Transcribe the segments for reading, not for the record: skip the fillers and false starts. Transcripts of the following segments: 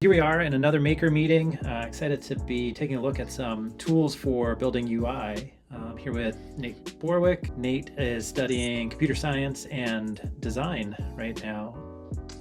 Here we are in another maker meeting. Excited to be taking a look at some tools for building UI. Here with Nate Borwick. Nate is studying computer science and design right now.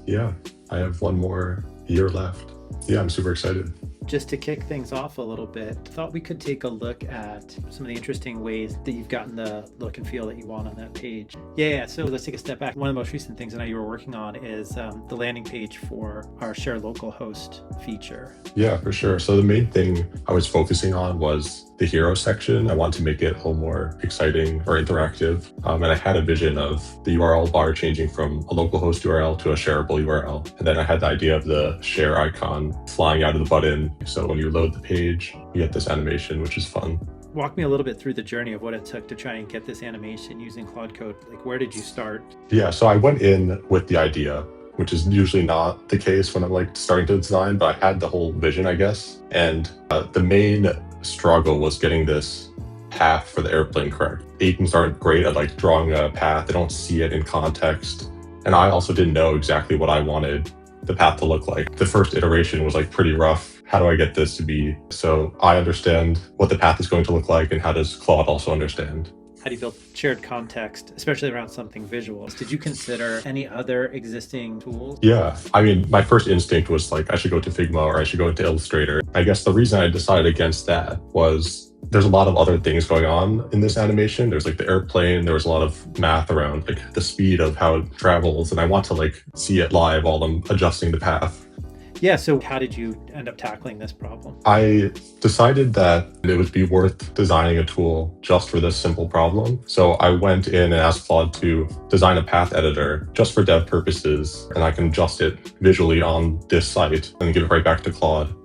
Yeah, I have one more year left. Yeah, I'm super excited. Just to kick things off a little bit, thought we could take a look at some of the interesting ways that you've gotten the look and feel that you want on that page. Yeah, so let's take a step back. One of the most recent things I know you were working on is the landing page for our Share Localhost feature. Yeah, for sure. So the main thing I was focusing on was the hero section. I wanted to make it a little more exciting or interactive. And I had a vision of the URL bar changing from a localhost URL to a shareable URL. And then I had the idea of the share icon flying out of the button. So when you load the page, you get this animation, which is fun. Walk me a little bit through the journey of what it took to try and get this animation using Claude Code. Like, where did you start? Yeah, so I went in with the idea, which is usually not the case when I'm like starting to design, but I had the whole vision, I guess. And the main struggle was getting this path for the airplane correct. Agents aren't great at like drawing a path. They don't see it in context. And I also didn't know exactly what I wanted the path to look like. The first iteration was like pretty rough. How do I get this to be so I understand what the path is going to look like, and how does Claude also understand? How do you build shared context, especially around something visual? Did you consider any other existing tools? Yeah, I mean, my first instinct was like, I should go to Figma or I should go into Illustrator. I guess the reason I decided against that was there's a lot of other things going on in this animation. There's like the airplane, there was a lot of math around like the speed of how it travels, and I want to like see it live while I'm adjusting the path. Yeah, so how did you end up tackling this problem? I decided that it would be worth designing a tool just for this simple problem. So I went in and asked Claude to design a path editor just for dev purposes, and I can adjust it visually on this site and give it right back to Claude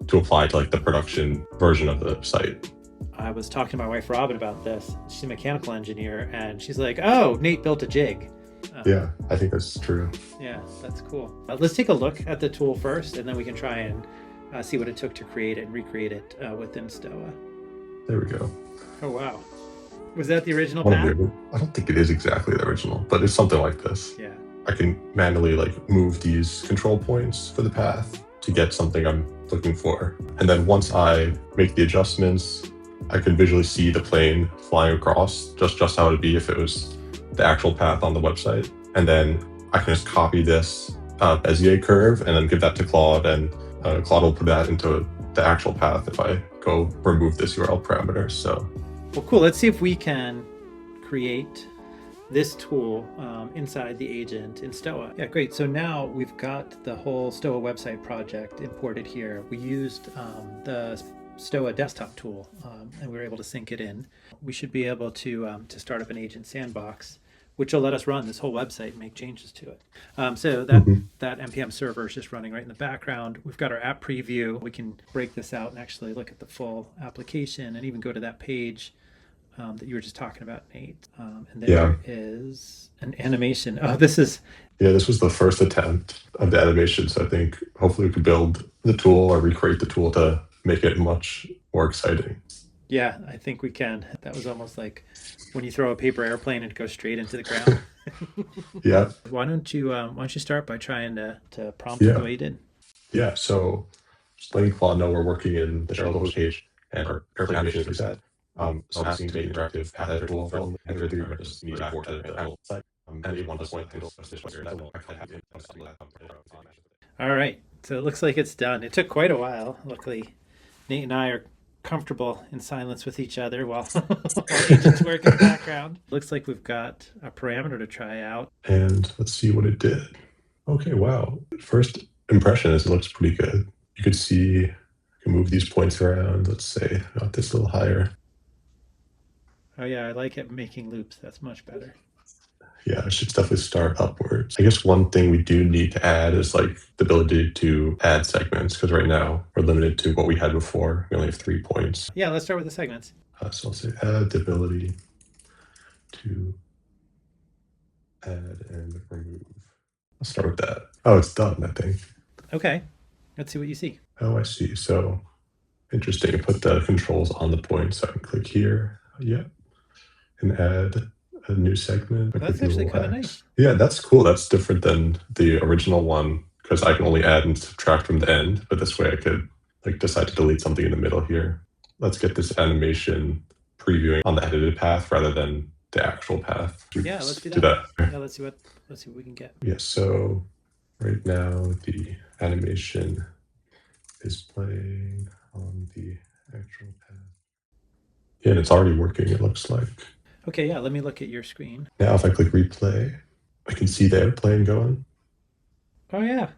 to apply to like the production version of the site. I was talking to my wife, Robin, about this. She's a mechanical engineer, and she's like, oh, Nate built a jig. Yeah, I think that's true. Yeah, that's cool. Let's take a look at the tool first, and then we can try and see what it took to create it and recreate it within Stoa. There we go. Oh, wow. Was that the original path? I don't think it is exactly the original, but it's something like this. Yeah. I can manually like move these control points for the path to get something I'm looking for. And then once I make the adjustments, I can visually see the plane flying across just how it would be if it was the actual path on the website. And then I can just copy this Bezier curve and then give that to Claude, and Claude will put that into the actual path if I go remove this URL parameter. So, well, cool. Let's see if we can create this tool inside the agent in Stoa. Yeah, great. So now we've got the whole Stoa website project imported here. We used the Stoa desktop tool, and we were able to sync it in. We should be able to start up an agent sandbox, which will let us run this whole website and make changes to it. So that NPM server is just running right in the background. We've got our app preview. We can break this out and actually look at the full application and even go to that page that you were just talking about, Nate. And there is an animation. Oh, this was the first attempt of the animation. So I think hopefully we could build the tool or recreate the tool to make it much more exciting. Yeah, I think we can. That was almost like when you throw a paper airplane and it goes straight into the ground. Yeah. Why don't you start by trying to prompt it the way you did? Yeah. So just letting Claude know we're working in the Share Localhost page, and our airplane animation is reset. So asking to make interactive path editor tool for and the just need to for the site. And you want to point All right. So it looks like it's done. It took quite a while. Luckily, Nate and I are comfortable in silence with each other while agents work in the background. Looks like we've got a parameter to try out. And let's see what it did. Okay, wow. First impression is it looks pretty good. You could see, I can move these points around. Let's say, got this a little higher. Oh yeah, I like it making loops. That's much better. Yeah, it should definitely start upwards. I guess one thing we do need to add is like the ability to add segments, because right now we're limited to what we had before. We only have 3 points. Yeah, let's start with the segments. So I'll say add the ability to add and remove. I'll start with that. Oh, it's done, I think. Okay, let's see what you see. Oh, I see. So interesting. Put the controls on the point, so I can click here. Yep. And add a new segment. That's actually kind of nice. Yeah, that's cool. That's different than the original one. because I can only add and subtract from the end, but this way I could like decide to delete something in the middle here. Let's get this animation previewing on the edited path rather than the actual path. Yeah, let's do that. Yeah, let's see what we can get. Yeah, so right now the animation is playing on the actual path. Yeah, and it's already working, it looks like. Okay, yeah, let me look at your screen. Now if I click replay, I can see the airplane going. Oh yeah.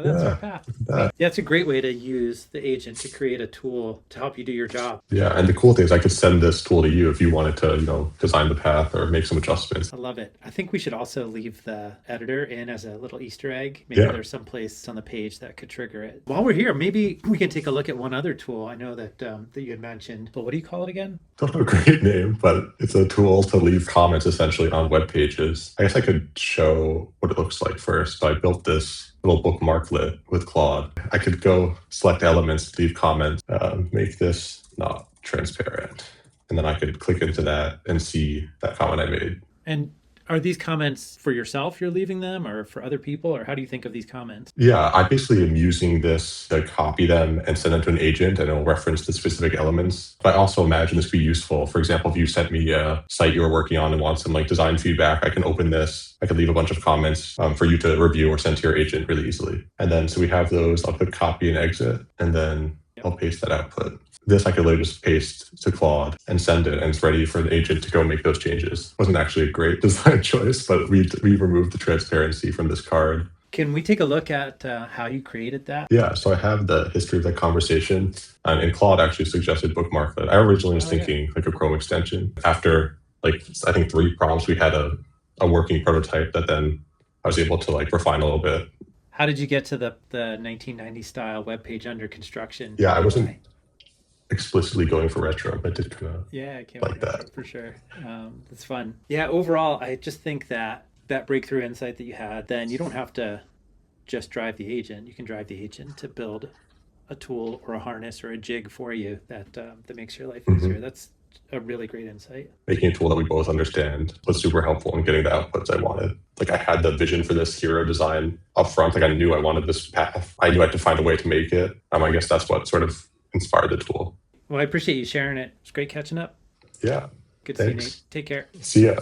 That's our path. That. Yeah, it's a great way to use the agent to create a tool to help you do your job. Yeah, and the cool thing is I could send this tool to you if you wanted to, design the path or make some adjustments. I love it. I think we should also leave the editor in as a little Easter egg. Maybe there's some place on the page that could trigger it. While we're here, maybe we can take a look at one other tool. I know that that you had mentioned. But what do you call it again? Don't have a great name, but it's a tool to leave comments essentially on web pages. I guess I could show what it looks like first. So I built this little bookmarklet with Claude. I could go select elements, leave comments, make this not transparent. And then I could click into that and see that comment I made. And are these comments for yourself you're leaving them or for other people? Or how do you think of these comments? Yeah, I basically am using this to copy them and send them to an agent and it'll reference the specific elements. But I also imagine this would be useful. For example, if you sent me a site you were working on and want some like design feedback, I can open this. I could leave a bunch of comments for you to review or send to your agent really easily. And then so we have those. I'll click copy and exit and then I'll paste that output. This I could literally just paste to Claude and send it, and it's ready for the agent to go make those changes. Wasn't actually a great design choice, but we removed the transparency from this card. Can we take a look at how you created that? Yeah, so I have the history of that conversation, and Claude actually suggested bookmarklet. I originally was thinking like a Chrome extension. After like I think 3 prompts, we had a working prototype that then I was able to like refine a little bit. How did you get to the 1990 style web page under construction? Yeah, I wasn't explicitly going for retro, but did kind of like that for sure. It's fun. Yeah, overall, I just think that breakthrough insight that you had, then you don't have to just drive the agent. You can drive the agent to build a tool or a harness or a jig for you that makes your life easier. That's a really great insight. Making a tool that we both understand was super helpful in getting the outputs I wanted. Like I had the vision for this hero design up front. Like I knew I wanted this path. I knew I had to find a way to make it. I guess that's what sort of inspired the tool. Well, I appreciate you sharing it. It's great catching up. Yeah. Good to see you, Nate. Take care. See ya.